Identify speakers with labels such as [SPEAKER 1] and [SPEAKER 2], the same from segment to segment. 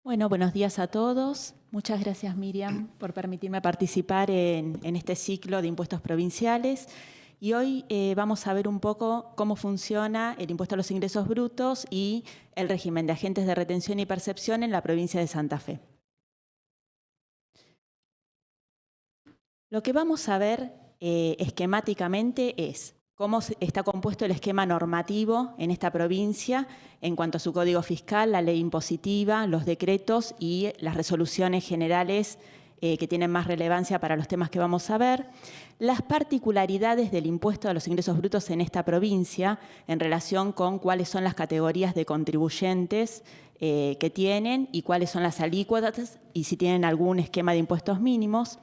[SPEAKER 1] Bueno, buenos días a todos. Muchas gracias, Miriam, por permitirme participar en este ciclo de impuestos provinciales. Y hoy vamos a ver un poco cómo funciona el impuesto a los ingresos brutos y el régimen de agentes de retención y percepción en la provincia de Santa Fe. Lo que vamos a ver esquemáticamente es cómo está compuesto el esquema normativo en esta provincia en cuanto a su código fiscal, la ley impositiva, los decretos y las resoluciones generales que tienen más relevancia para los temas que vamos a ver, las particularidades del impuesto a los ingresos brutos en esta provincia en relación con cuáles son las categorías de contribuyentes que tienen y cuáles son las alícuotas y si tienen algún esquema de impuestos mínimos.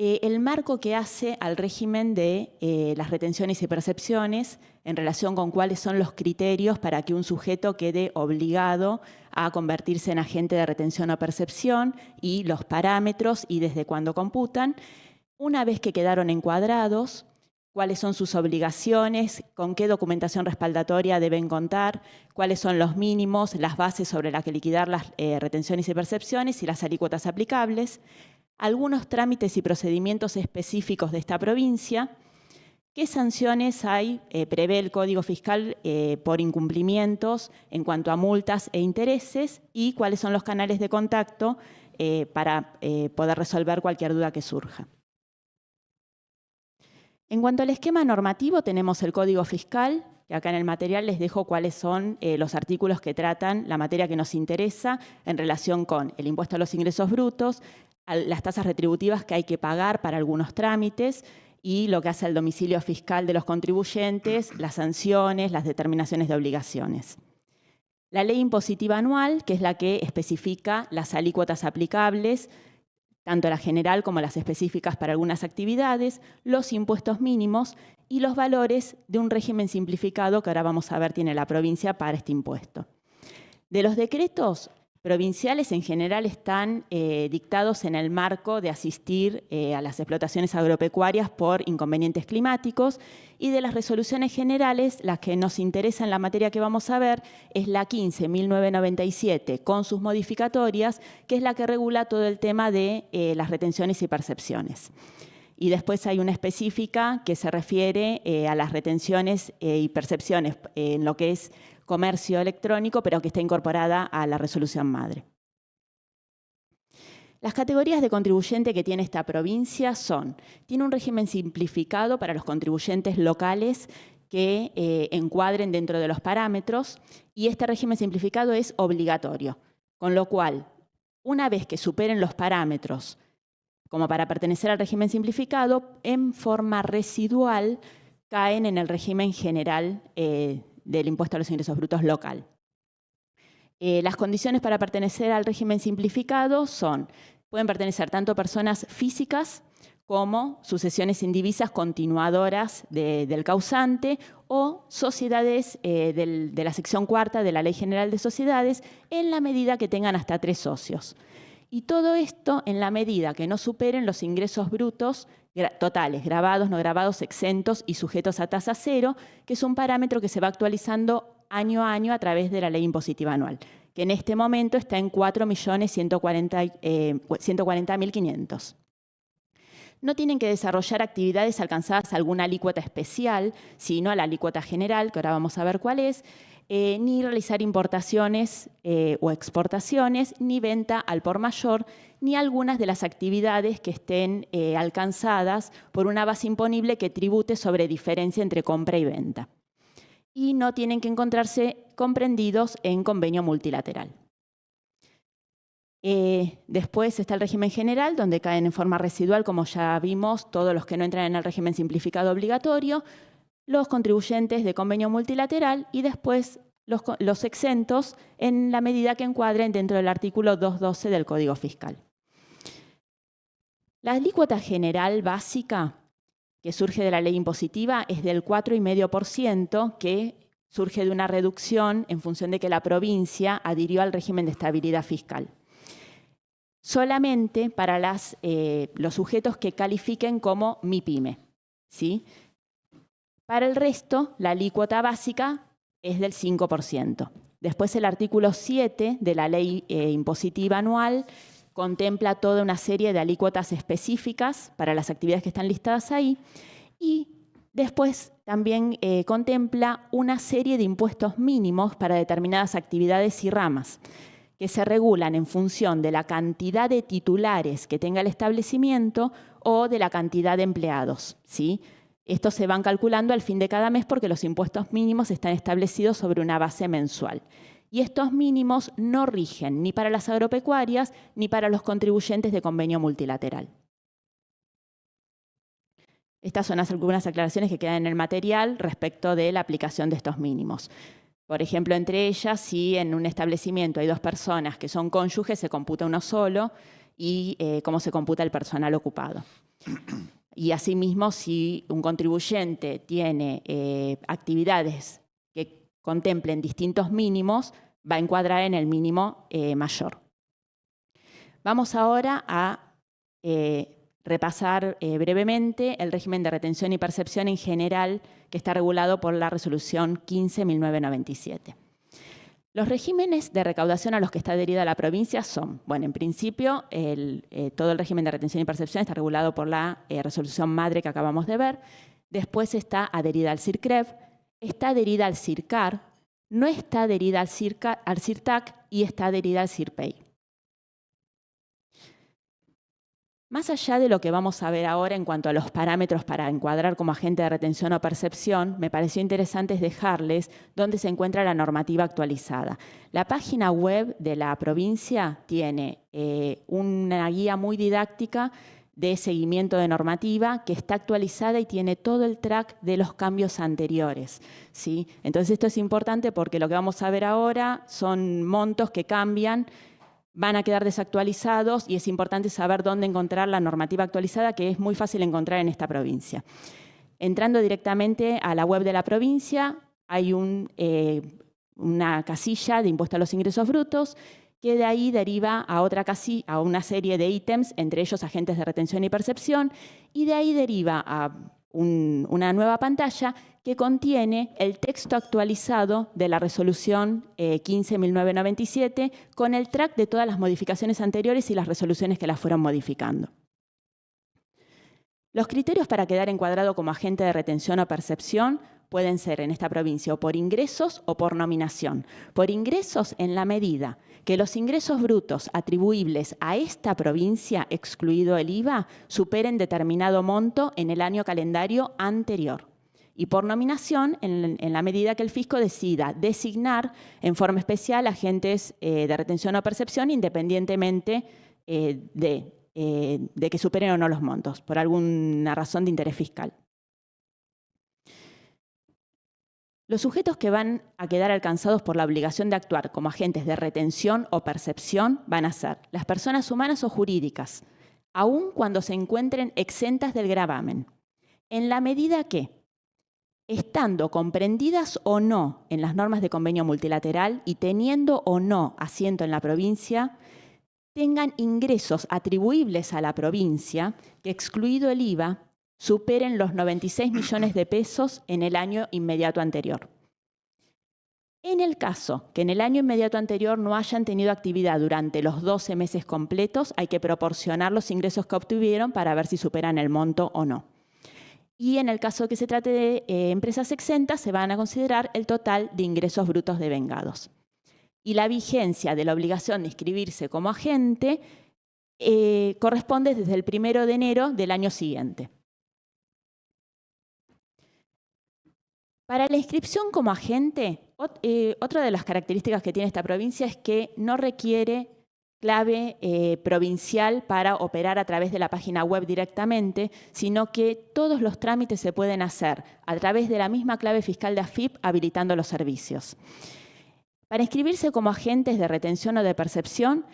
[SPEAKER 1] El marco que hace al régimen de las retenciones y percepciones en relación con cuáles son los criterios para que un sujeto quede obligado a convertirse en agente de retención o percepción y los parámetros y desde cuándo computan. Una vez que quedaron encuadrados, cuáles son sus obligaciones, con qué documentación respaldatoria deben contar, cuáles son los mínimos, las bases sobre las que liquidar las retenciones y percepciones y las alícuotas aplicables, algunos trámites y procedimientos específicos de esta provincia, qué sanciones hay, prevé el Código Fiscal por incumplimientos en cuanto a multas e intereses y cuáles son los canales de contacto para poder resolver cualquier duda que surja. En cuanto al esquema normativo, tenemos el Código Fiscal, que acá en el material les dejo cuáles son los artículos que tratan la materia que nos interesa en relación con el impuesto a los ingresos brutos, las tasas retributivas que hay que pagar para algunos trámites y lo que hace al domicilio fiscal de los contribuyentes, las sanciones, las determinaciones de obligaciones. La ley impositiva anual, que es la que especifica las alícuotas aplicables, tanto la general como las específicas para algunas actividades, los impuestos mínimos y los valores de un régimen simplificado que ahora vamos a ver tiene la provincia para este impuesto. De los decretos provinciales en general están dictados en el marco de asistir a las explotaciones agropecuarias por inconvenientes climáticos y de las resoluciones generales, las que nos interesan en la materia que vamos a ver es la 15.1997 con sus modificatorias, que es la que regula todo el tema de las retenciones y percepciones. Y después hay una específica que se refiere a las retenciones y percepciones en lo que es comercio electrónico, pero que está incorporada a la resolución madre. Las categorías de contribuyente que tiene esta provincia son, tiene un régimen simplificado para los contribuyentes locales que encuadren dentro de los parámetros y este régimen simplificado es obligatorio, con lo cual, una vez que superen los parámetros como para pertenecer al régimen simplificado, en forma residual caen en el régimen general del impuesto a los ingresos brutos local. Las condiciones para pertenecer al régimen simplificado pueden pertenecer tanto personas físicas como sucesiones indivisas continuadoras del causante o sociedades de la sección cuarta de la Ley General de Sociedades en la medida que tengan hasta 3 socios. Y todo esto en la medida que no superen los ingresos brutos totales, gravados, no gravados, exentos y sujetos a tasa cero, que es un parámetro que se va actualizando año a año a través de la ley impositiva anual, que en este momento está en 4.140.500. No tienen que desarrollar actividades alcanzadas a alguna alícuota especial, sino a la alícuota general, que ahora vamos a ver cuál es, ni realizar importaciones o exportaciones, ni venta al por mayor, ni algunas de las actividades que estén alcanzadas por una base imponible que tribute sobre diferencia entre compra y venta. Y no tienen que encontrarse comprendidos en convenio multilateral. Después está el régimen general, donde caen en forma residual, como ya vimos, todos los que no entran en el régimen simplificado obligatorio, los contribuyentes de convenio multilateral y después los exentos en la medida que encuadren dentro del artículo 212 del Código Fiscal. La alícuota general básica que surge de la ley impositiva es del 4,5%, que surge de una reducción en función de que la provincia adhirió al régimen de estabilidad fiscal. Solamente para los sujetos que califiquen como MIPYME, ¿sí? Para el resto, la alícuota básica es del 5%. Después el artículo 7 de la ley impositiva anual contempla toda una serie de alícuotas específicas para las actividades que están listadas ahí y después también contempla una serie de impuestos mínimos para determinadas actividades y ramas que se regulan en función de la cantidad de titulares que tenga el establecimiento o de la cantidad de empleados, ¿sí? Estos se van calculando al fin de cada mes porque los impuestos mínimos están establecidos sobre una base mensual. Y estos mínimos no rigen ni para las agropecuarias ni para los contribuyentes de convenio multilateral. Estas son algunas aclaraciones que quedan en el material respecto de la aplicación de estos mínimos. Por ejemplo, entre ellas, si en un establecimiento hay 2 personas que son cónyuges, se computa uno solo y cómo se computa el personal ocupado. Y asimismo, si un contribuyente tiene actividades que contemplen distintos mínimos, va a encuadrar en el mínimo mayor. Vamos ahora a repasar brevemente el régimen de retención y percepción en general que está regulado por la Resolución 15.1997. Los regímenes de recaudación a los que está adherida la provincia son, bueno, en principio, todo el régimen de retención y percepción está regulado por la resolución madre que acabamos de ver. Después está adherida al CIRCREV, está adherida al CIRCAR, no está adherida al CIRTAC y está adherida al CIRPEI. Más allá de lo que vamos a ver ahora en cuanto a los parámetros para encuadrar como agente de retención o percepción, me pareció interesante dejarles dónde se encuentra la normativa actualizada. La página web de la provincia tiene una guía muy didáctica de seguimiento de normativa que está actualizada y tiene todo el track de los cambios anteriores, ¿sí? Entonces esto es importante porque lo que vamos a ver ahora son montos que cambian, van a quedar desactualizados y es importante saber dónde encontrar la normativa actualizada, que es muy fácil encontrar en esta provincia. Entrando directamente a la web de la provincia, hay una casilla de impuesto a los ingresos brutos, que de ahí deriva a otra casilla, a una serie de ítems, entre ellos agentes de retención y percepción, y de ahí deriva a una nueva pantalla que contiene el texto actualizado de la resolución 15.1997 con el track de todas las modificaciones anteriores y las resoluciones que las fueron modificando. Los criterios para quedar encuadrado como agente de retención o percepción pueden ser en esta provincia o por ingresos o por nominación. Por ingresos en la medida que los ingresos brutos atribuibles a esta provincia, excluido el IVA, superen determinado monto en el año calendario anterior. Y por nominación, en la medida que el fisco decida designar en forma especial agentes de retención o percepción independientemente de que superen o no los montos, por alguna razón de interés fiscal. Los sujetos que van a quedar alcanzados por la obligación de actuar como agentes de retención o percepción van a ser las personas humanas o jurídicas, aun cuando se encuentren exentas del gravamen, en la medida que, estando comprendidas o no en las normas de convenio multilateral y teniendo o no asiento en la provincia, tengan ingresos atribuibles a la provincia que, excluido el IVA, superen los 96 millones de pesos en el año inmediato anterior. En el caso que en el año inmediato anterior no hayan tenido actividad durante los 12 meses completos, hay que proporcionar los ingresos que obtuvieron para ver si superan el monto o no. Y en el caso que se trate de empresas exentas, se van a considerar el total de ingresos brutos devengados. Y la vigencia de la obligación de inscribirse como agente corresponde desde el 1 de enero del año siguiente. Para la inscripción como agente, otra de las características que tiene esta provincia es que no requiere clave provincial para operar a través de la página web directamente, sino que todos los trámites se pueden hacer a través de la misma clave fiscal de AFIP habilitando los servicios. Para inscribirse como agentes de retención o de percepción,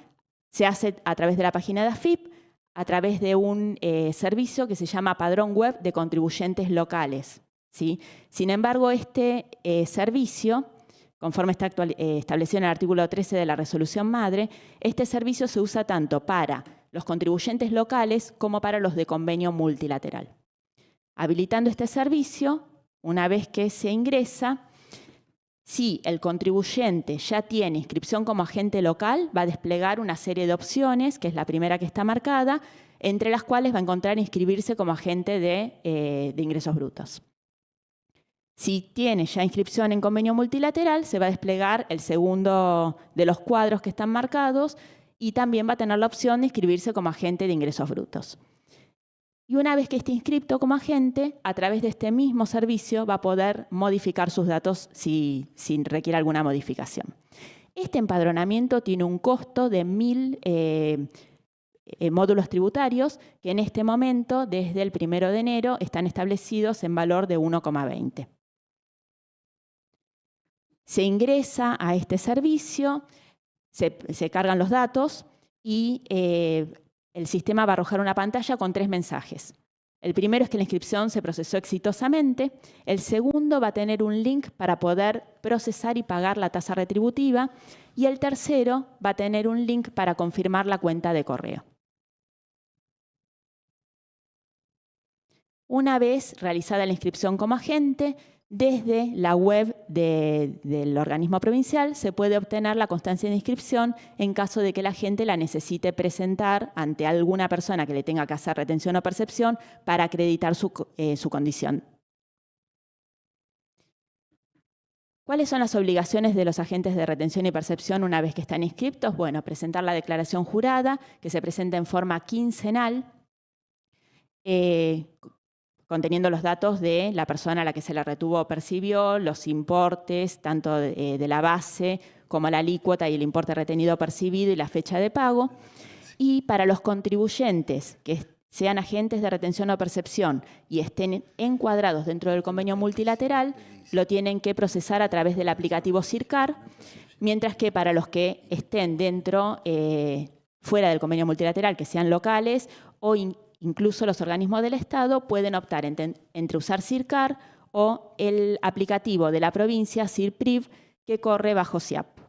[SPEAKER 1] se hace a través de la página de AFIP, a través de un servicio que se llama Padrón Web de Contribuyentes Locales, ¿sí? Sin embargo, este servicio, conforme está establecido en el artículo 13 de la resolución madre, este servicio se usa tanto para los contribuyentes locales como para los de convenio multilateral. Habilitando este servicio, una vez que se ingresa, Si el contribuyente ya tiene inscripción como agente local, va a desplegar una serie de opciones, que es la primera que está marcada, entre las cuales va a encontrar inscribirse como agente de ingresos brutos. Si tiene ya inscripción en convenio multilateral, se va a desplegar el segundo de los cuadros que están marcados y también va a tener la opción de inscribirse como agente de ingresos brutos. Y una vez que esté inscrito como agente, a través de este mismo servicio va a poder modificar sus datos si requiere alguna modificación. Este empadronamiento tiene un costo de 1.000 módulos tributarios que en este momento, desde el 1 de enero, están establecidos en valor de 1,20. Se ingresa a este servicio, se cargan los datos y el sistema va a arrojar una pantalla con 3 mensajes. El primero es que la inscripción se procesó exitosamente. El segundo va a tener un link para poder procesar y pagar la tasa retributiva. Y el tercero va a tener un link para confirmar la cuenta de correo. Una vez realizada la inscripción como agente, desde la web del organismo provincial se puede obtener la constancia de inscripción en caso de que la agente la necesite presentar ante alguna persona que le tenga que hacer retención o percepción para acreditar su condición. ¿Cuáles son las obligaciones de los agentes de retención y percepción una vez que están inscriptos? Bueno, presentar la declaración jurada, que se presenta en forma quincenal, conteniendo los datos de la persona a la que se le retuvo o percibió, los importes, tanto de la base como la alícuota y el importe retenido o percibido y la fecha de pago. Y para los contribuyentes que sean agentes de retención o percepción y estén encuadrados dentro del convenio multilateral, lo tienen que procesar a través del aplicativo CIRCAR, mientras que para los que estén dentro, fuera del convenio multilateral, que sean locales o incluso los organismos del Estado, pueden optar entre usar CIRCAR o el aplicativo de la provincia, CIRPRIV, que corre bajo SIAP.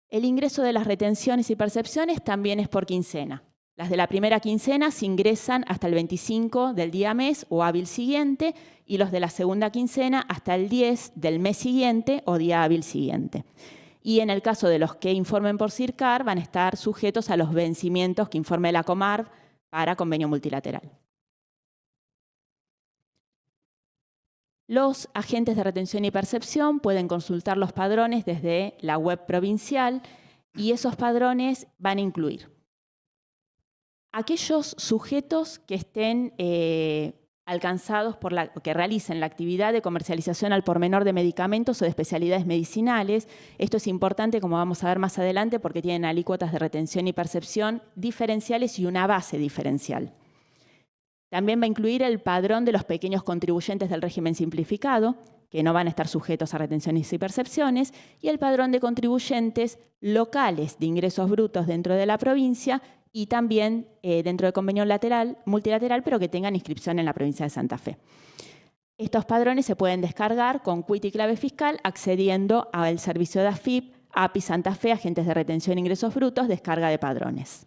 [SPEAKER 1] El ingreso de las retenciones y percepciones también es por quincena. Las de la primera quincena se ingresan hasta el 25 del día mes o hábil siguiente y los de la segunda quincena hasta el 10 del mes siguiente o día hábil siguiente. Y en el caso de los que informen por CIRCAR, van a estar sujetos a los vencimientos que informe la Comarv para convenio multilateral. Los agentes de retención y percepción pueden consultar los padrones desde la web provincial y esos padrones van a incluir aquellos sujetos que estén alcanzados que realicen la actividad de comercialización al por menor de medicamentos o de especialidades medicinales. Esto es importante, como vamos a ver más adelante, porque tienen alícuotas de retención y percepción diferenciales y una base diferencial. También va a incluir el padrón de los pequeños contribuyentes del régimen simplificado, que no van a estar sujetos a retenciones y percepciones, y el padrón de contribuyentes locales de ingresos brutos dentro de la provincia y también dentro del convenio multilateral, pero que tengan inscripción en la provincia de Santa Fe. Estos padrones se pueden descargar con quit y clave fiscal accediendo al servicio de AFIP, API Santa Fe, Agentes de Retención e Ingresos Brutos, descarga de padrones.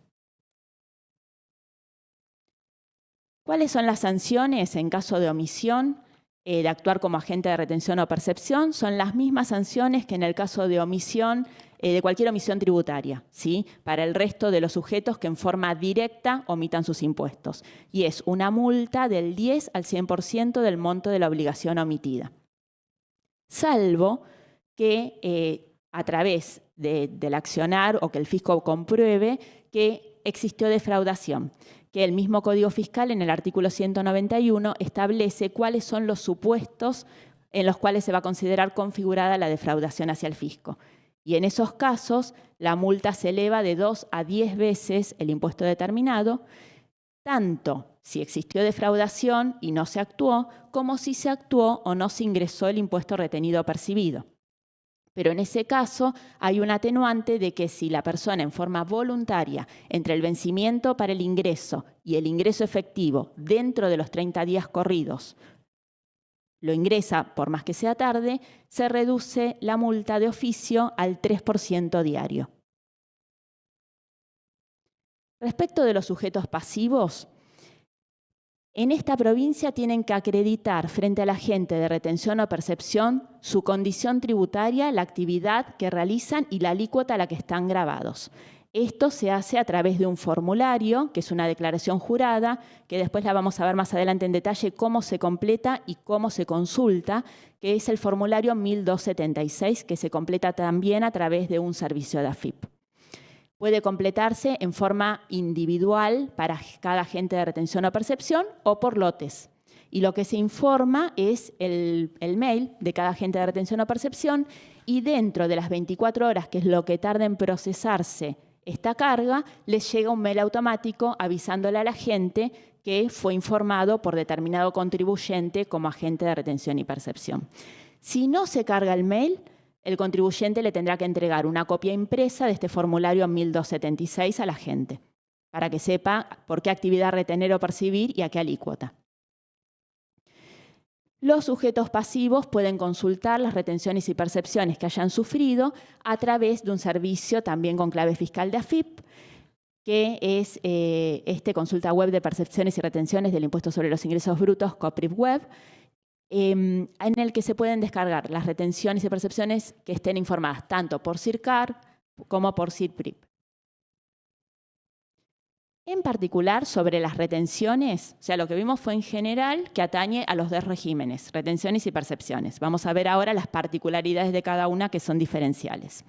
[SPEAKER 1] ¿Cuáles son las sanciones en caso de omisión de actuar como agente de retención o percepción? Son las mismas sanciones que en el caso de omisión, de cualquier omisión tributaria, ¿sí? Para el resto de los sujetos que en forma directa omitan sus impuestos. Y es una multa del 10 al 100% del monto de la obligación omitida. Salvo que a través del accionar o que el fisco compruebe que existió defraudación, que el mismo Código Fiscal en el artículo 191 establece cuáles son los supuestos en los cuales se va a considerar configurada la defraudación hacia el fisco. Y en esos casos, la multa se eleva de 2 a 10 veces el impuesto determinado, tanto si existió defraudación y no se actuó, como si se actuó o no se ingresó el impuesto retenido o percibido. Pero en ese caso hay un atenuante de que si la persona en forma voluntaria entre el vencimiento para el ingreso y el ingreso efectivo dentro de los 30 días corridos lo ingresa por más que sea tarde, se reduce la multa de oficio al 3% diario. Respecto de los sujetos pasivos, En esta provincia tienen que acreditar frente al agente de retención o percepción su condición tributaria, la actividad que realizan y la alícuota a la que están grabados. Esto se hace a través de un formulario, que es una declaración jurada, que después la vamos a ver más adelante en detalle cómo se completa y cómo se consulta, que es el formulario 1276, que se completa también a través de un servicio de AFIP. Puede completarse en forma individual para cada agente de retención o percepción o por lotes. Y lo que se informa es el mail de cada agente de retención o percepción y dentro de las 24 horas, que es lo que tarda en procesarse esta carga, les llega un mail automático avisándole al agente que fue informado por determinado contribuyente como agente de retención y percepción. Si no se carga el mail, el contribuyente le tendrá que entregar una copia impresa de este formulario 1276 al agente, para que sepa por qué actividad retener o percibir y a qué alícuota. Los sujetos pasivos pueden consultar las retenciones y percepciones que hayan sufrido a través de un servicio también con clave fiscal de AFIP, que es consulta web de percepciones y retenciones del impuesto sobre los ingresos brutos, COPRIP Web, en el que se pueden descargar las retenciones y percepciones que estén informadas tanto por CIRCAR como por CIRPRIP. En particular, sobre las retenciones, o sea, lo que vimos fue en general que atañe a los dos regímenes, retenciones y percepciones. Vamos a ver ahora las particularidades de cada una que son diferenciales.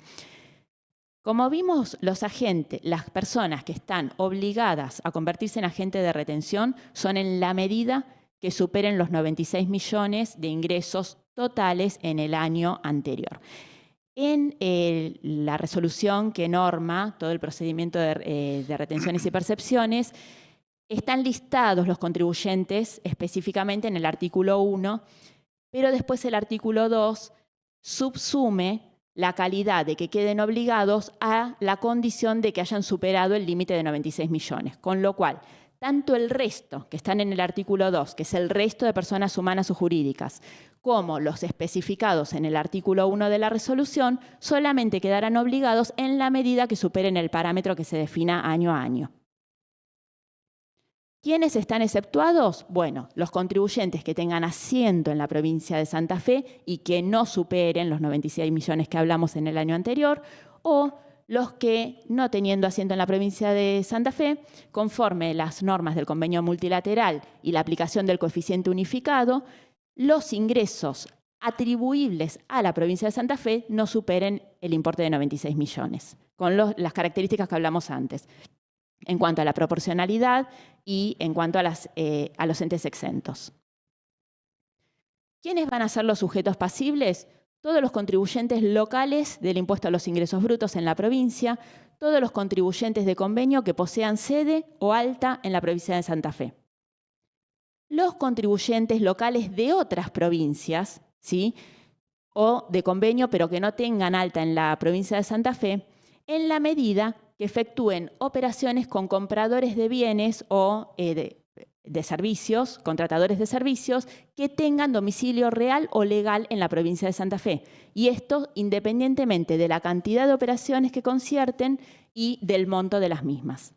[SPEAKER 1] Como vimos, los agentes, las personas que están obligadas a convertirse en agente de retención son en la medida que superen los 96 millones de ingresos totales en el año anterior. En la resolución que norma todo el procedimiento de retenciones y percepciones, están listados los contribuyentes específicamente en el artículo 1, pero después el artículo 2 subsume la calidad de que queden obligados a la condición de que hayan superado el límite de 96 millones, con lo cual tanto el resto, que están en el artículo 2, que es el resto de personas humanas o jurídicas, como los especificados en el artículo 1 de la resolución, solamente quedarán obligados en la medida que superen el parámetro que se defina año a año. ¿Quiénes están exceptuados? Bueno, los contribuyentes que tengan asiento en la provincia de Santa Fe y que no superen los 96 millones que hablamos en el año anterior, o los que, no teniendo asiento en la provincia de Santa Fe, conforme las normas del convenio multilateral y la aplicación del coeficiente unificado, los ingresos atribuibles a la provincia de Santa Fe no superen el importe de 96 millones, con las características que hablamos antes, en cuanto a la proporcionalidad y en cuanto a los entes exentos. ¿Quiénes van a ser los sujetos pasibles? Todos los contribuyentes locales del impuesto a los ingresos brutos en la provincia, todos los contribuyentes de convenio que posean sede o alta en la provincia de Santa Fe. Los contribuyentes locales de otras provincias, ¿sí?, o de convenio, pero que no tengan alta en la provincia de Santa Fe, en la medida que efectúen operaciones con compradores de bienes o de servicios, contratadores de servicios, que tengan domicilio real o legal en la provincia de Santa Fe. Y esto independientemente de la cantidad de operaciones que concierten y del monto de las mismas.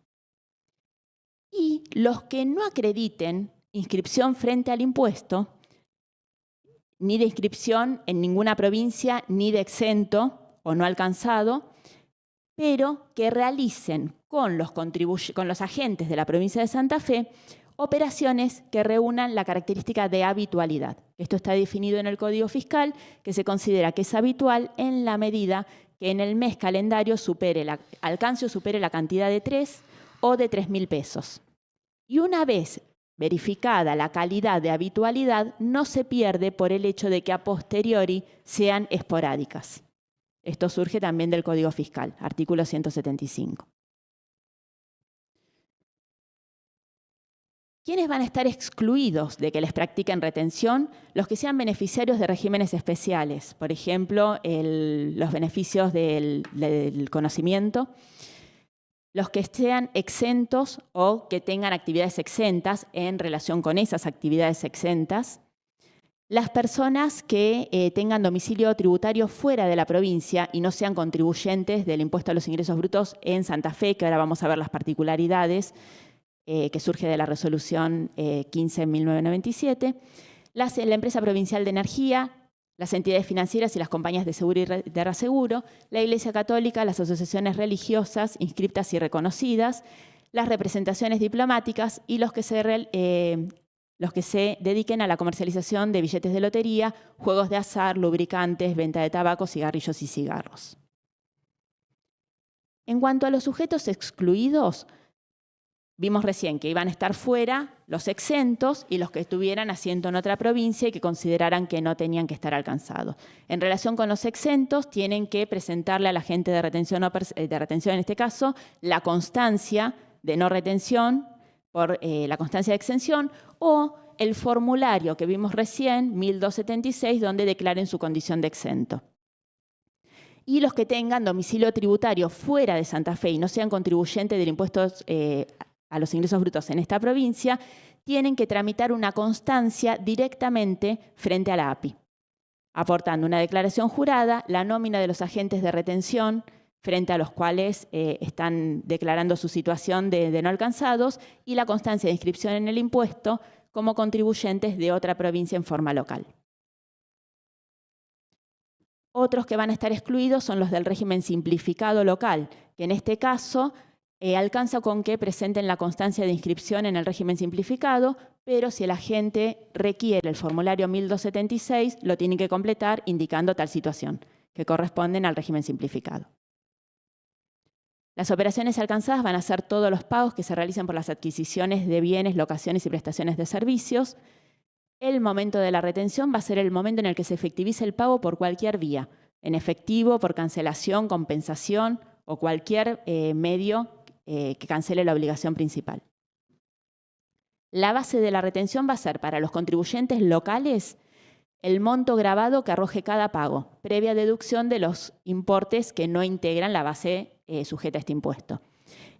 [SPEAKER 1] Y los que no acrediten inscripción frente al impuesto, ni de inscripción en ninguna provincia, ni de exento o no alcanzado, pero que realicen con los agentes de la provincia de Santa Fe operaciones que reúnan la característica de habitualidad. Esto está definido en el Código Fiscal, que se considera que es habitual en la medida que en el mes calendario alcance o supere la cantidad de 3 o de 3.000 pesos. Y una vez verificada la calidad de habitualidad, no se pierde por el hecho de que a posteriori sean esporádicas. Esto surge también del Código Fiscal, artículo 175. ¿Quiénes van a estar excluidos de que les practiquen retención? Los que sean beneficiarios de regímenes especiales, por ejemplo, los beneficios del conocimiento, los que sean exentos o que tengan actividades exentas en relación con esas actividades exentas, las personas que tengan domicilio tributario fuera de la provincia y no sean contribuyentes del impuesto a los ingresos brutos en Santa Fe, que ahora vamos a ver las particularidades, que surge de la resolución 15.1997, la empresa provincial de energía, las entidades financieras y las compañías de seguro y de reaseguro, la Iglesia Católica, las asociaciones religiosas inscriptas y reconocidas, las representaciones diplomáticas y los que se dediquen a la comercialización de billetes de lotería, juegos de azar, lubricantes, venta de tabaco, cigarrillos y cigarros. En cuanto a los sujetos excluidos, vimos recién que iban a estar fuera los exentos y los que tuvieran asiento en otra provincia y que consideraran que no tenían que estar alcanzados. En relación con los exentos, tienen que presentarle al agente de retención, en este caso, la constancia de no retención por la constancia de exención o el formulario que vimos recién, 1276, donde declaren su condición de exento. Y los que tengan domicilio tributario fuera de Santa Fe y no sean contribuyentes del impuesto a los ingresos brutos en esta provincia, tienen que tramitar una constancia directamente frente a la API, aportando una declaración jurada, la nómina de los agentes de retención frente a los cuales están declarando su situación de no alcanzados y la constancia de inscripción en el impuesto como contribuyentes de otra provincia en forma local. Otros que van a estar excluidos son los del régimen simplificado local, que en este caso alcanza con que presenten la constancia de inscripción en el régimen simplificado, pero si el agente requiere el formulario 1276, lo tienen que completar indicando tal situación, que corresponden al régimen simplificado. Las operaciones alcanzadas van a ser todos los pagos que se realicen por las adquisiciones de bienes, locaciones y prestaciones de servicios. El momento de la retención va a ser el momento en el que se efectivice el pago por cualquier vía, en efectivo, por cancelación, compensación o cualquier medio que cancele la obligación principal. La base de la retención va a ser para los contribuyentes locales el monto grabado que arroje cada pago, previa deducción de los importes que no integran la base sujeta a este impuesto.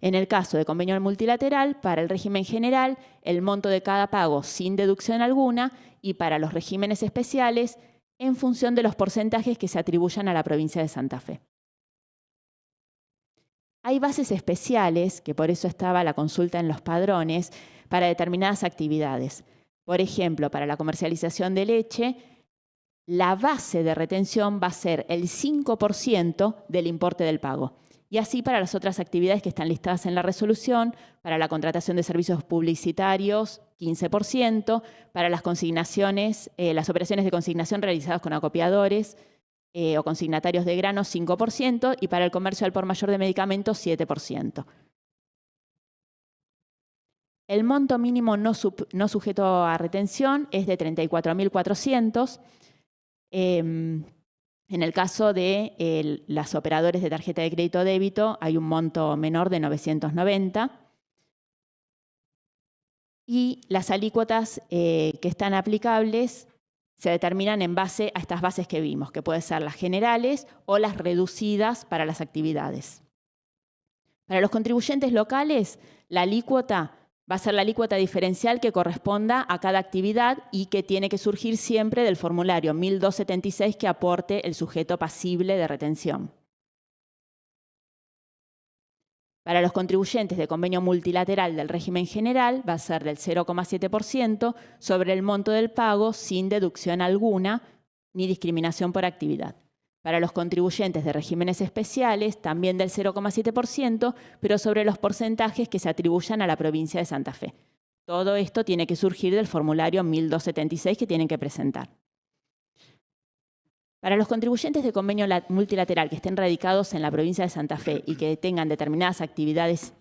[SPEAKER 1] En el caso de convenio multilateral, para el régimen general, el monto de cada pago sin deducción alguna y para los regímenes especiales, en función de los porcentajes que se atribuyan a la provincia de Santa Fe. Hay bases especiales, que por eso estaba la consulta en los padrones, para determinadas actividades. Por ejemplo, para la comercialización de leche, la base de retención va a ser el 5% del importe del pago. Y así para las otras actividades que están listadas en la resolución, para la contratación de servicios publicitarios, 15%, para las consignaciones, las operaciones de consignación realizadas con acopiadores o consignatarios de granos, 5%, y para el comercio al por mayor de medicamentos, 7%. El monto mínimo no sujeto a retención es de 34.400. En el caso de los operadores de tarjeta de crédito o débito hay un monto menor de 990. Y las alícuotas que están aplicables se determinan en base a estas bases que vimos, que pueden ser las generales o las reducidas para las actividades. Para los contribuyentes locales, la alícuota va a ser la alícuota diferencial que corresponda a cada actividad y que tiene que surgir siempre del formulario 1276 que aporte el sujeto pasible de retención. Para los contribuyentes de convenio multilateral del régimen general va a ser del 0,7% sobre el monto del pago sin deducción alguna ni discriminación por actividad. Para los contribuyentes de regímenes especiales, también del 0,7%, pero sobre los porcentajes que se atribuyan a la provincia de Santa Fe. Todo esto tiene que surgir del formulario 1276 que tienen que presentar. Para los contribuyentes de convenio multilateral que estén radicados en la provincia de Santa Fe y que tengan determinadas actividades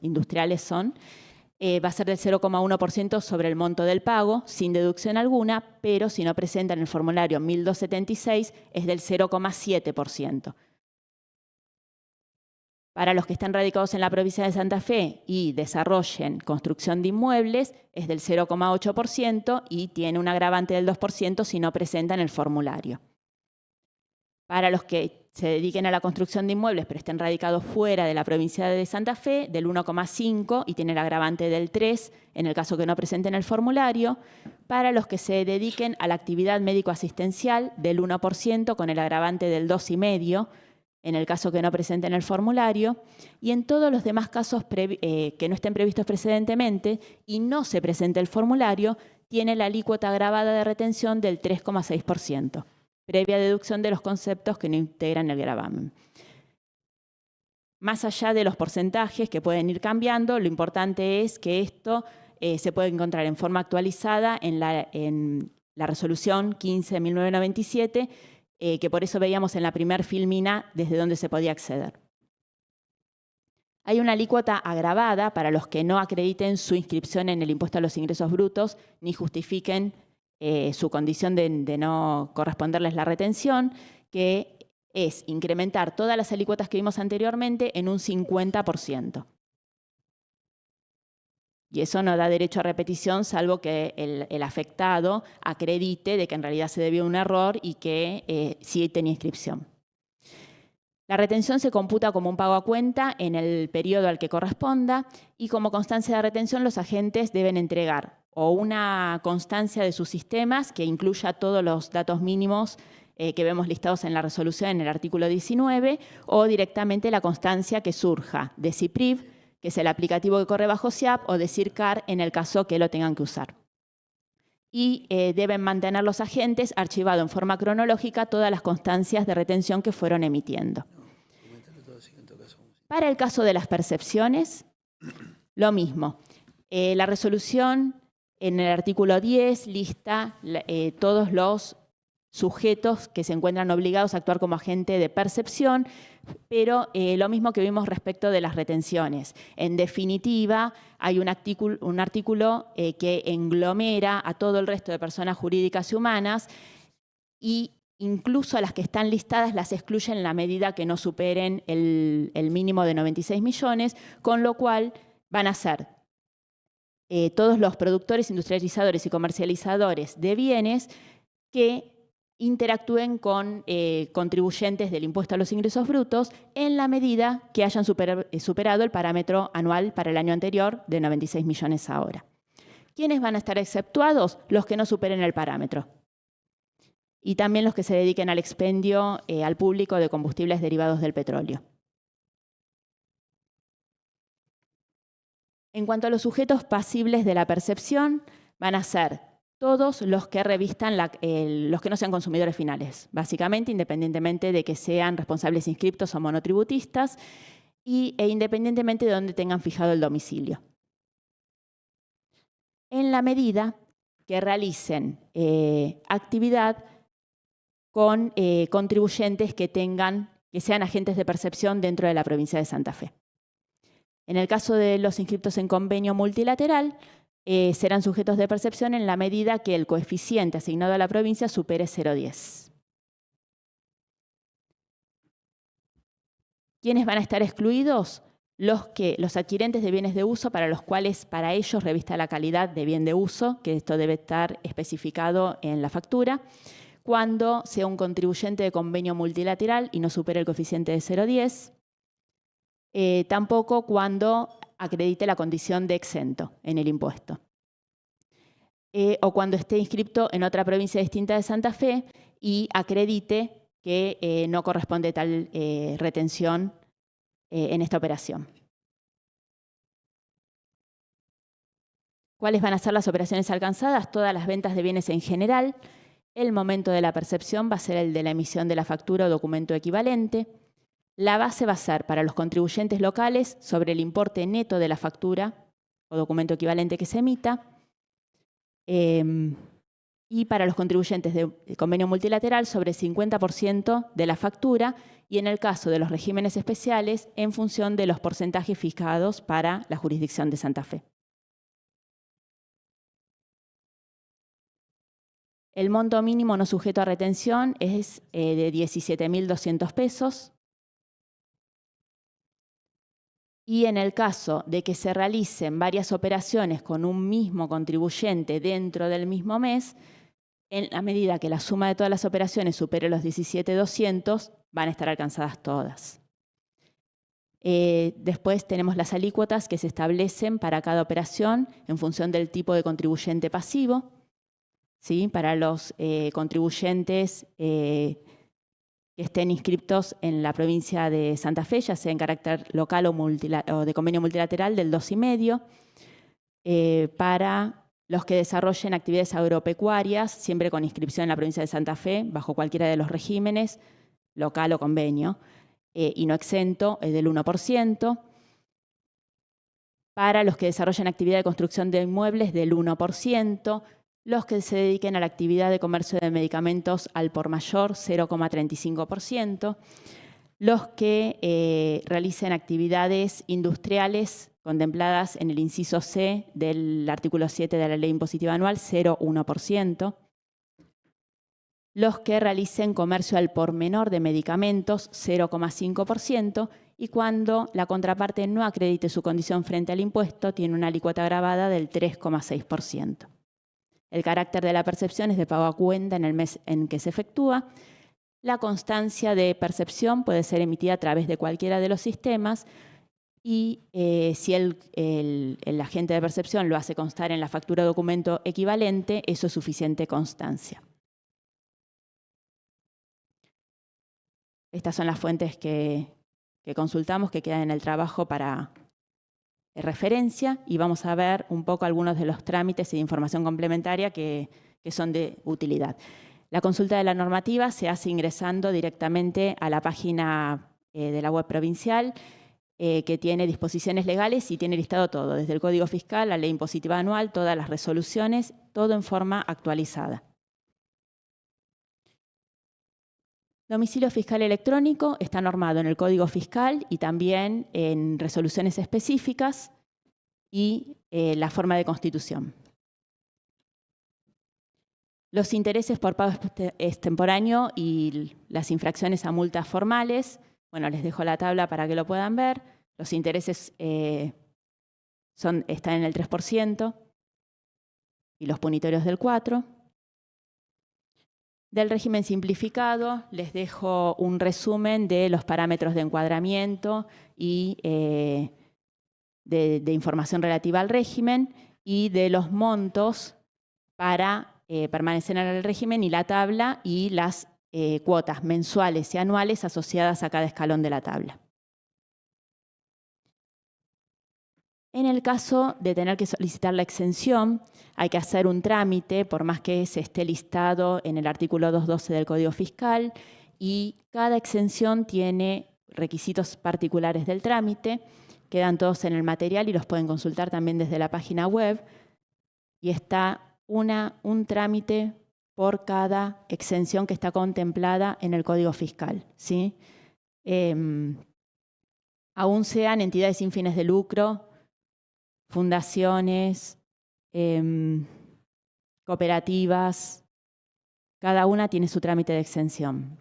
[SPEAKER 1] industriales va a ser del 0,1% sobre el monto del pago, sin deducción alguna, pero si no presentan el formulario 1276 es del 0,7%. Para los que están radicados en la provincia de Santa Fe y desarrollen construcción de inmuebles es del 0,8% y tiene un agravante del 2% si no presentan el formulario. Para los que se dediquen a la construcción de inmuebles pero estén radicados fuera de la provincia de Santa Fe, del 1,5% y tiene el agravante del 3% en el caso que no presenten el formulario. Para los que se dediquen a la actividad médico-asistencial, del 1% con el agravante del 2,5%. en el caso que no presenten el formulario, y en todos los demás casos que no estén previstos precedentemente y no se presente el formulario, tiene la alícuota agravada de retención del 3,6%, previa deducción de los conceptos que no integran el gravamen. Más allá de los porcentajes que pueden ir cambiando, lo importante es que esto se puede encontrar en forma actualizada en la resolución 15 de 1997, que por eso veíamos en la primer filmina desde donde se podía acceder. Hay una alícuota agravada para los que no acrediten su inscripción en el impuesto a los ingresos brutos ni justifiquen su condición de no corresponderles la retención, que es incrementar todas las alícuotas que vimos anteriormente en un 50%. Y eso no da derecho a repetición, salvo que el afectado acredite de que en realidad se debió un error y que sí tenía inscripción. La retención se computa como un pago a cuenta en el periodo al que corresponda y como constancia de retención los agentes deben entregar o una constancia de sus sistemas que incluya todos los datos mínimos que vemos listados en la resolución en el artículo 19 o directamente la constancia que surja de CIPRIV, que es el aplicativo que corre bajo SIAP, o de CIRCAR en el caso que lo tengan que usar. Y deben mantener los agentes archivado en forma cronológica todas las constancias de retención que fueron emitiendo. Para el caso de las percepciones, lo mismo. La resolución en el artículo 10 lista todos los sujetos que se encuentran obligados a actuar como agente de percepción, pero lo mismo que vimos respecto de las retenciones. En definitiva, hay un artículo que englomera a todo el resto de personas jurídicas y humanas y incluso a las que están listadas las excluyen en la medida que no superen el mínimo de 96 millones, con lo cual van a ser todos los productores, industrializadores y comercializadores de bienes que interactúen con contribuyentes del impuesto a los ingresos brutos en la medida que hayan superado el parámetro anual para el año anterior de 96 millones ahora. ¿Quiénes van a estar exceptuados? Los que no superen el parámetro. Y también los que se dediquen al expendio al público de combustibles derivados del petróleo. En cuanto a los sujetos pasibles de la percepción, van a ser todos los que revistan, los que no sean consumidores finales, básicamente, independientemente de que sean responsables inscriptos o monotributistas e independientemente de dónde tengan fijado el domicilio. En la medida que realicen actividad con contribuyentes que sean agentes de percepción dentro de la provincia de Santa Fe. En el caso de los inscriptos en convenio multilateral, serán sujetos de percepción en la medida que el coeficiente asignado a la provincia supere 0,10. ¿Quiénes van a estar excluidos? Los adquirentes de bienes de uso para los cuales para ellos revista la calidad de bien de uso, que esto debe estar especificado en la factura, cuando sea un contribuyente de convenio multilateral y no supere el coeficiente de 0,10, tampoco cuando acredite la condición de exento en el impuesto. O cuando esté inscripto en otra provincia distinta de Santa Fe y acredite que no corresponde tal retención en esta operación. ¿Cuáles van a ser las operaciones alcanzadas? Todas las ventas de bienes en general. El momento de la percepción va a ser el de la emisión de la factura o documento equivalente. La base va a ser para los contribuyentes locales sobre el importe neto de la factura o documento equivalente que se emita, y para los contribuyentes de convenio multilateral sobre 50% de la factura y en el caso de los regímenes especiales en función de los porcentajes fijados para la jurisdicción de Santa Fe. El monto mínimo no sujeto a retención es de 17.200 pesos. Y en el caso de que se realicen varias operaciones con un mismo contribuyente dentro del mismo mes, en la medida que la suma de todas las operaciones supere los 17.200, van a estar alcanzadas todas. Después tenemos las alícuotas que se establecen para cada operación en función del tipo de contribuyente pasivo. ¿Sí? Para los contribuyentes que estén inscriptos en la provincia de Santa Fe, ya sea en carácter local o de convenio multilateral del 2,5, para los que desarrollen actividades agropecuarias, siempre con inscripción en la provincia de Santa Fe, bajo cualquiera de los regímenes, local o convenio, y no exento, es del 1%. Para los que desarrollen actividad de construcción de inmuebles, del 1%. Los que se dediquen a la actividad de comercio de medicamentos al por mayor, 0,35%. Los que realicen actividades industriales contempladas en el inciso C del artículo 7 de la Ley Impositiva Anual, 0,1%. Los que realicen comercio al por menor de medicamentos, 0,5%. Y cuando la contraparte no acredite su condición frente al impuesto, tiene una alícuota gravada del 3,6%. El carácter de la percepción es de pago a cuenta en el mes en que se efectúa. La constancia de percepción puede ser emitida a través de cualquiera de los sistemas y si el agente de percepción lo hace constar en la factura o documento equivalente, eso es suficiente constancia. Estas son las fuentes que consultamos, que quedan en el trabajo para referencia, y vamos a ver un poco algunos de los trámites y de información complementaria que son de utilidad. La consulta de la normativa se hace ingresando directamente a la página de la web provincial, que tiene disposiciones legales y tiene listado todo, desde el Código Fiscal, la Ley Impositiva Anual, todas las resoluciones, todo en forma actualizada. Domicilio fiscal electrónico está normado en el Código Fiscal y también en resoluciones específicas y la forma de constitución. Los intereses por pago extemporáneo y las infracciones a multas formales, bueno, les dejo la tabla para que lo puedan ver. Los intereses están en el 3% y los punitorios del 4%. Del régimen simplificado les dejo un resumen de los parámetros de encuadramiento y de información relativa al régimen y de los montos para permanecer en el régimen y la tabla y las cuotas mensuales y anuales asociadas a cada escalón de la tabla. En el caso de tener que solicitar la exención, hay que hacer un trámite, por más que se esté listado en el artículo 212 del Código Fiscal, y cada exención tiene requisitos particulares del trámite, quedan todos en el material y los pueden consultar también desde la página web, y está un trámite por cada exención que está contemplada en el Código Fiscal, ¿sí? Aún sean entidades sin fines de lucro, fundaciones, cooperativas, cada una tiene su trámite de exención.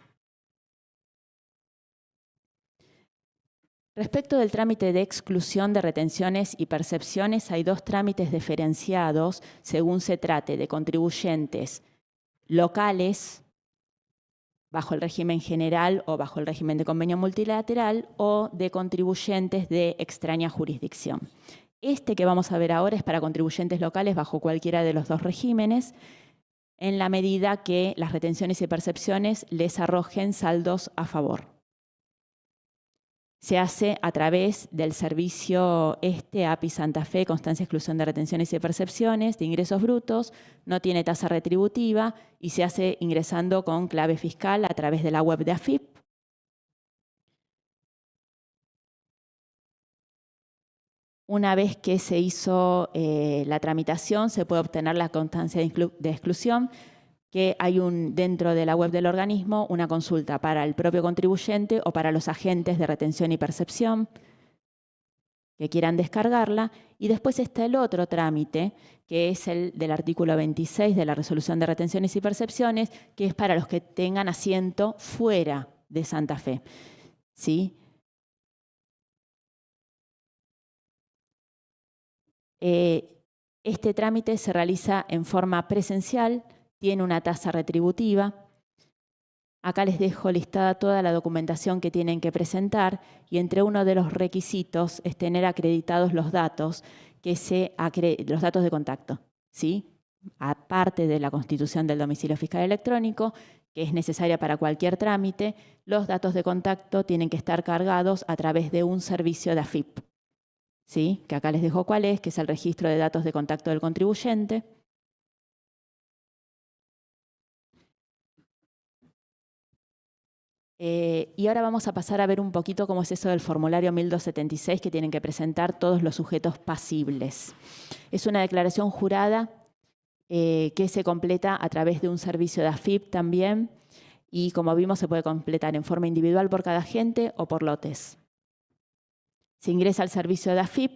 [SPEAKER 1] Respecto del trámite de exclusión de retenciones y percepciones, hay dos trámites diferenciados según se trate de contribuyentes locales, bajo el régimen general o bajo el régimen de convenio multilateral, o de contribuyentes de extraña jurisdicción. Este que vamos a ver ahora es para contribuyentes locales bajo cualquiera de los dos regímenes, en la medida que las retenciones y percepciones les arrojen saldos a favor. Se hace a través del servicio API Santa Fe, constancia de exclusión de retenciones y percepciones de ingresos brutos, no tiene tasa retributiva y se hace ingresando con clave fiscal a través de la web de AFIP. Una vez que se hizo la tramitación, se puede obtener la constancia de exclusión, que hay dentro de la web del organismo una consulta para el propio contribuyente o para los agentes de retención y percepción que quieran descargarla. Y después está el otro trámite, que es el del artículo 26 de la Resolución de Retenciones y Percepciones, que es para los que tengan asiento fuera de Santa Fe, ¿sí? Este trámite se realiza en forma presencial, tiene una tasa retributiva. Acá les dejo listada toda la documentación que tienen que presentar y entre uno de los requisitos es tener acreditados los datos, los datos de contacto, ¿sí? aparte de la constitución del domicilio fiscal electrónico, que es necesaria para cualquier trámite, los datos de contacto tienen que estar cargados a través de un servicio de AFIP, ¿sí? Que acá les dejo cuál es, que es el registro de datos de contacto del contribuyente. Y ahora vamos a pasar a ver un poquito cómo es eso del formulario 1276 que tienen que presentar todos los sujetos pasibles. Es una declaración jurada que se completa a través de un servicio de AFIP también, y como vimos se puede completar en forma individual por cada agente o por lotes. Se ingresa al servicio de AFIP,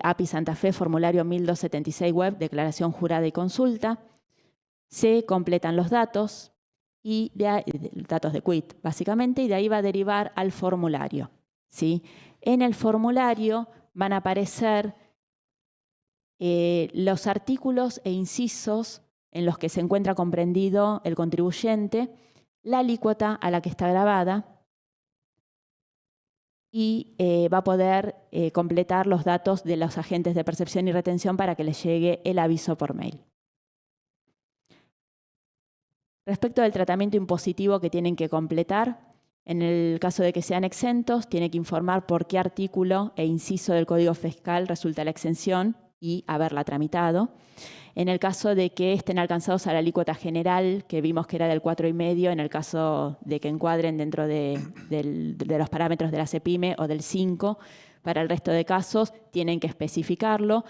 [SPEAKER 1] API Santa Fe, formulario 1276 web, declaración jurada y consulta. Se completan los datos, datos de quit básicamente, y de ahí va a derivar al formulario, ¿sí? En el formulario van a aparecer los artículos e incisos en los que se encuentra comprendido el contribuyente, la alícuota a la que está grabada, y va a poder completar los datos de los agentes de percepción y retención para que les llegue el aviso por mail. Respecto del tratamiento impositivo que tienen que completar, en el caso de que sean exentos, tiene que informar por qué artículo e inciso del Código Fiscal resulta la exención y haberla tramitado. En el caso de que estén alcanzados a la alícuota general, que vimos que era del 4,5, en el caso de que encuadren dentro de los parámetros de la CEPIME o del 5, para el resto de casos tienen que especificarlo.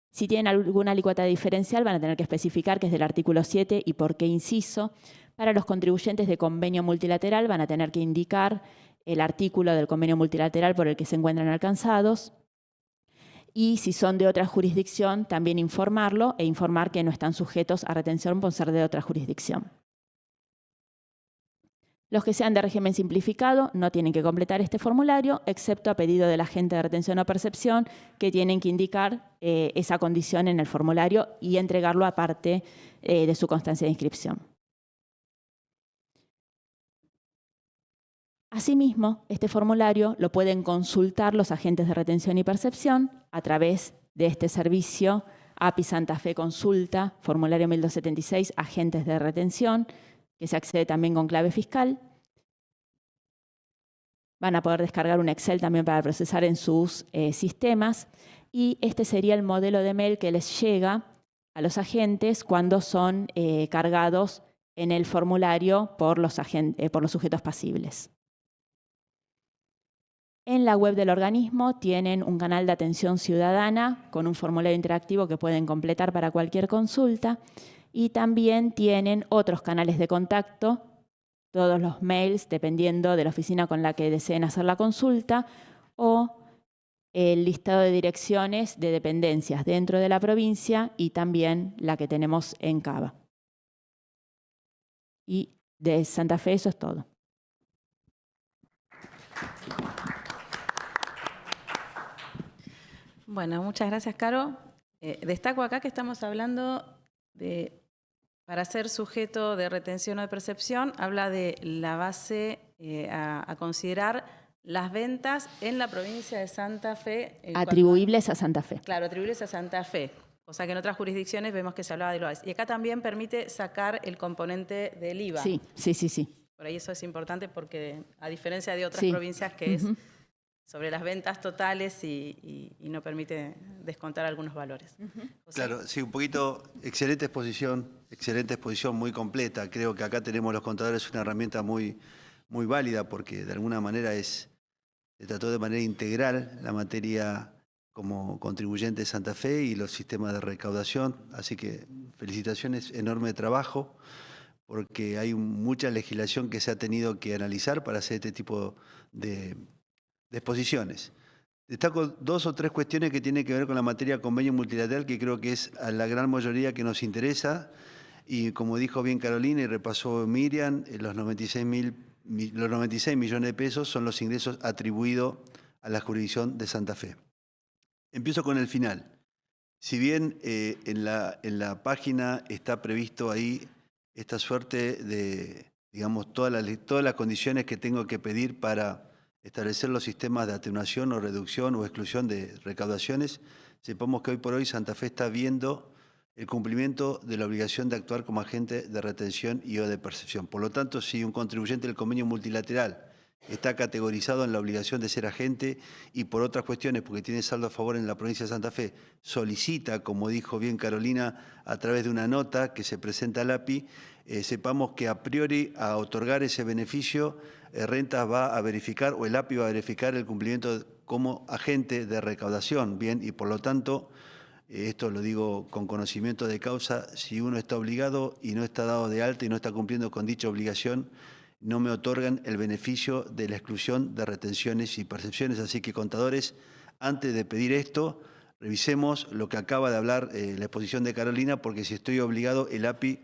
[SPEAKER 1] Si tienen alguna alícuota diferencial, van a tener que especificar que es del artículo 7 y por qué inciso. Para los contribuyentes de convenio multilateral, van a tener que indicar el artículo del convenio multilateral por el que se encuentran alcanzados. Y si son de otra jurisdicción, también informarlo e informar que no están sujetos a retención por ser de otra jurisdicción. Los que sean de régimen simplificado no tienen que completar este formulario, excepto a pedido del agente de retención o percepción, que tienen que indicar esa condición en el formulario y entregarlo aparte de su constancia de inscripción. Asimismo, este formulario lo pueden consultar los agentes de retención y percepción a través de este servicio API Santa Fe Consulta, formulario 1276, agentes de retención, que se accede también con clave fiscal. Van a poder descargar un Excel también para procesar en sus sistemas. Y este sería el modelo de mail que les llega a los agentes cuando son cargados en el formulario por los sujetos pasibles. En la web del organismo tienen un canal de atención ciudadana con un formulario interactivo que pueden completar para cualquier consulta, y también tienen otros canales de contacto, todos los mails dependiendo de la oficina con la que deseen hacer la consulta, o el listado de direcciones de dependencias dentro de la provincia y también la que tenemos en Cava. Y de Santa Fe eso es todo.
[SPEAKER 2] Bueno, muchas gracias, Caro. Destaco acá que estamos hablando de, para ser sujeto de retención o de percepción, habla de la base a considerar las ventas en la provincia de Santa Fe.
[SPEAKER 1] Atribuibles a Santa Fe.
[SPEAKER 2] Claro, atribuibles a Santa Fe, cosa que en otras jurisdicciones vemos que se hablaba de lo. Y acá también permite sacar el componente del IVA.
[SPEAKER 1] Sí, sí, sí, sí.
[SPEAKER 2] Por ahí eso es importante porque, a diferencia de otras provincias que es sobre las ventas totales y no permite descontar algunos valores.
[SPEAKER 3] Claro, sí, un poquito, excelente exposición, muy completa. Creo que acá tenemos los contadores una herramienta muy, muy válida porque de alguna manera se trató de manera integral la materia como contribuyente de Santa Fe y los sistemas de recaudación. Así que felicitaciones, enorme trabajo, porque hay mucha legislación que se ha tenido que analizar para hacer este tipo de exposiciones. Destaco 2 o 3 cuestiones que tienen que ver con la materia convenio multilateral, que creo que es a la gran mayoría que nos interesa. Y como dijo bien Carolina y repasó Miriam, los 96 millones de pesos son los ingresos atribuidos a la jurisdicción de Santa Fe. Empiezo con el final. Si bien en la página está previsto ahí esta suerte de, digamos, todas las condiciones que tengo que pedir para establecer los sistemas de atenuación o reducción o exclusión de recaudaciones, sepamos que hoy por hoy Santa Fe está viendo el cumplimiento de la obligación de actuar como agente de retención y o de percepción. Por lo tanto, si un contribuyente del convenio multilateral está categorizado en la obligación de ser agente y por otras cuestiones, porque tiene saldo a favor en la provincia de Santa Fe, solicita, como dijo bien Carolina, a través de una nota que se presenta al API, sepamos que a priori a otorgar ese beneficio, Rentas va a verificar o el API va a verificar el cumplimiento como agente de recaudación, bien, y por lo tanto, esto lo digo con conocimiento de causa, si uno está obligado y no está dado de alta y no está cumpliendo con dicha obligación, no me otorgan el beneficio de la exclusión de retenciones y percepciones. Así que, contadores, antes de pedir esto, revisemos lo que acaba de hablar la exposición de Carolina, porque si estoy obligado, el API,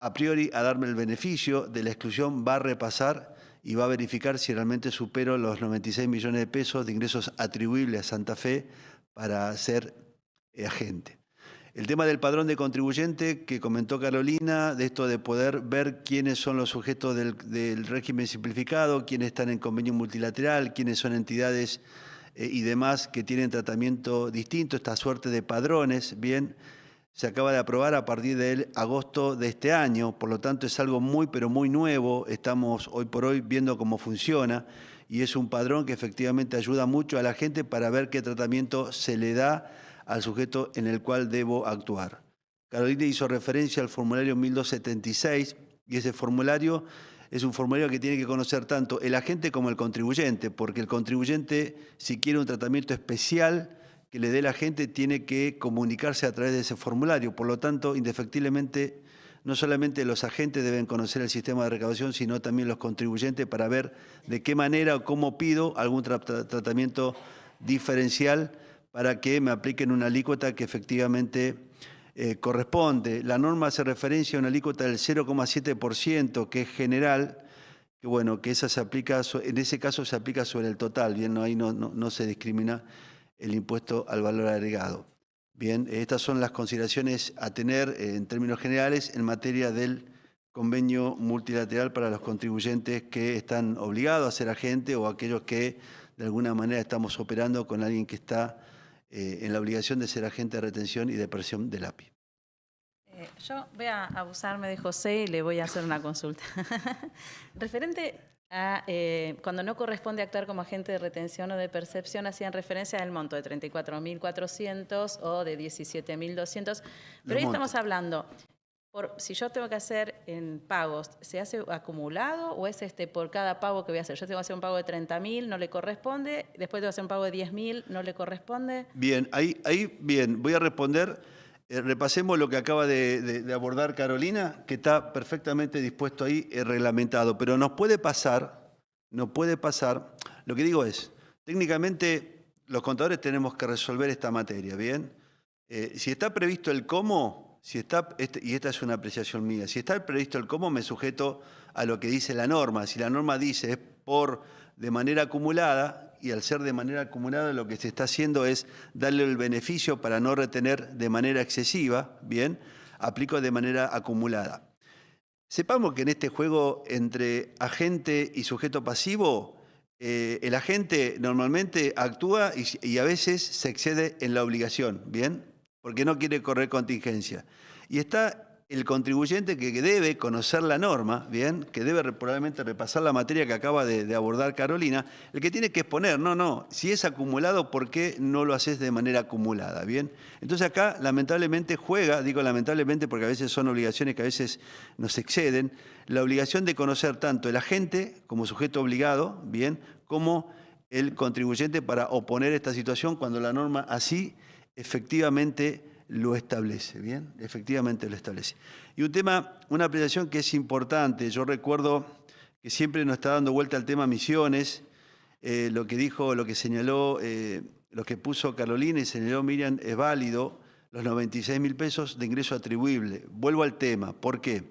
[SPEAKER 3] a priori, a darme el beneficio de la exclusión, va a repasar y va a verificar si realmente supero los 96 millones de pesos de ingresos atribuibles a Santa Fe para ser agente. El tema del padrón de contribuyente que comentó Carolina, de esto de poder ver quiénes son los sujetos del régimen simplificado, quiénes están en convenio multilateral, quiénes son entidades y demás que tienen tratamiento distinto, esta suerte de padrones, bien, se acaba de aprobar a partir de agosto de este año, por lo tanto es algo muy, pero muy nuevo, estamos hoy por hoy viendo cómo funciona y es un padrón que efectivamente ayuda mucho a la gente para ver qué tratamiento se le da al sujeto en el cual debo actuar. Carolina hizo referencia al formulario 1276 y ese formulario es un formulario que tiene que conocer tanto el agente como el contribuyente, porque el contribuyente, si quiere un tratamiento especial que le dé el agente, tiene que comunicarse a través de ese formulario. Por lo tanto, indefectiblemente, no solamente los agentes deben conocer el sistema de recaudación, sino también los contribuyentes para ver de qué manera o cómo pido algún tratamiento diferencial para que me apliquen una alícuota que efectivamente corresponde. La norma hace referencia a una alícuota del 0,7%, que es general, que bueno, que esa se aplica, en ese caso se aplica sobre el total, bien, ahí no se discrimina el impuesto al valor agregado. Bien, estas son las consideraciones a tener en términos generales en materia del convenio multilateral para los contribuyentes que están obligados a ser agente o aquellos que de alguna manera estamos operando con alguien que está en la obligación de ser agente de retención y de percepción del API.
[SPEAKER 2] Yo voy a abusarme de José y le voy a hacer una consulta. Referente a cuando no corresponde actuar como agente de retención o de percepción, hacían referencia al monto de 34.400 o de 17.200, pero hoy estamos hablando, si yo tengo que hacer en pagos, ¿se hace acumulado o es por cada pago que voy a hacer? Yo tengo que hacer un pago de 30.000, no le corresponde, después tengo que hacer un pago de 10.000, no le corresponde.
[SPEAKER 3] Bien, ahí bien, voy a responder. Repasemos lo que acaba de abordar Carolina, que está perfectamente dispuesto ahí, reglamentado. Pero nos puede pasar, lo que digo es, técnicamente los contadores tenemos que resolver esta materia, ¿bien? Si está previsto el cómo, y esta es una apreciación mía, si está previsto el cómo, me sujeto a lo que dice la norma. Si la norma dice es de manera acumulada, y al ser de manera acumulada lo que se está haciendo es darle el beneficio para no retener de manera excesiva, bien, aplico de manera acumulada. Sepamos que en este juego entre agente y sujeto pasivo, el agente normalmente actúa y a veces se excede en la obligación, bien, porque no quiere correr contingencia. Y está el contribuyente que debe conocer la norma, bien, que debe probablemente repasar la materia que acaba de abordar Carolina, el que tiene que exponer, si es acumulado, ¿por qué no lo haces de manera acumulada? Bien, entonces acá lamentablemente juega, digo lamentablemente porque a veces son obligaciones que a veces nos exceden, la obligación de conocer tanto el agente como sujeto obligado, bien, como el contribuyente para oponer esta situación cuando la norma así efectivamente lo establece, ¿bien? Efectivamente lo establece. Y una apreciación que es importante, yo recuerdo que siempre nos está dando vuelta al tema misiones, lo que señaló, lo que puso Carolina y señaló Miriam es válido, los 96.000 pesos de ingreso atribuible. Vuelvo al tema, ¿por qué?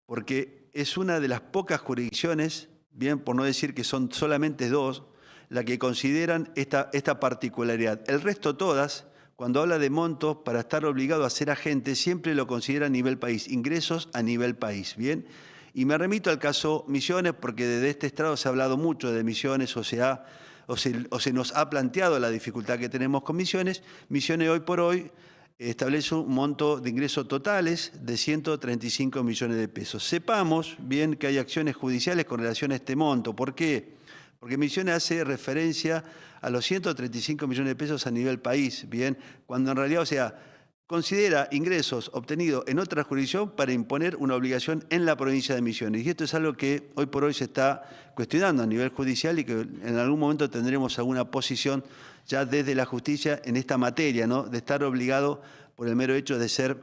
[SPEAKER 3] Porque es una de las pocas jurisdicciones, bien, por no decir que son solamente dos, la que consideran esta particularidad. El resto todas, cuando habla de montos para estar obligado a ser agente, siempre lo considera a nivel país, ingresos a nivel país, ¿bien? Y me remito al caso Misiones, porque desde este estrado se ha hablado mucho de Misiones, o se nos ha planteado la dificultad que tenemos con Misiones. Misiones hoy por hoy establece un monto de ingresos totales de 135 millones de pesos. Sepamos bien que hay acciones judiciales con relación a este monto. ¿Por qué? Porque Misiones hace referencia a los 135 millones de pesos a nivel país, bien, cuando en realidad, o sea, considera ingresos obtenidos en otra jurisdicción para imponer una obligación en la provincia de Misiones. Y esto es algo que hoy por hoy se está cuestionando a nivel judicial y que en algún momento tendremos alguna posición ya desde la justicia en esta materia, ¿no? De estar obligado por el mero hecho de ser,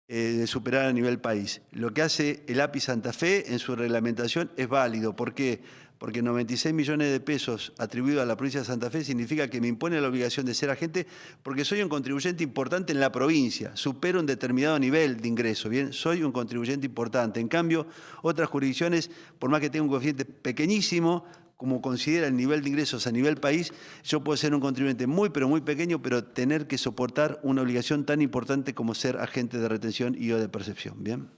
[SPEAKER 3] de superar a nivel país. Lo que hace el API Santa Fe en su reglamentación es válido. ¿Por qué? Porque 96 millones de pesos atribuidos a la provincia de Santa Fe significa que me impone la obligación de ser agente porque soy un contribuyente importante en la provincia, supero un determinado nivel de ingreso, ¿bien? Soy un contribuyente importante. En cambio, otras jurisdicciones, por más que tenga un coeficiente pequeñísimo, como considera el nivel de ingresos a nivel país, yo puedo ser un contribuyente muy, pero muy pequeño, pero tener que soportar una obligación tan importante como ser agente de retención y o de percepción, ¿bien?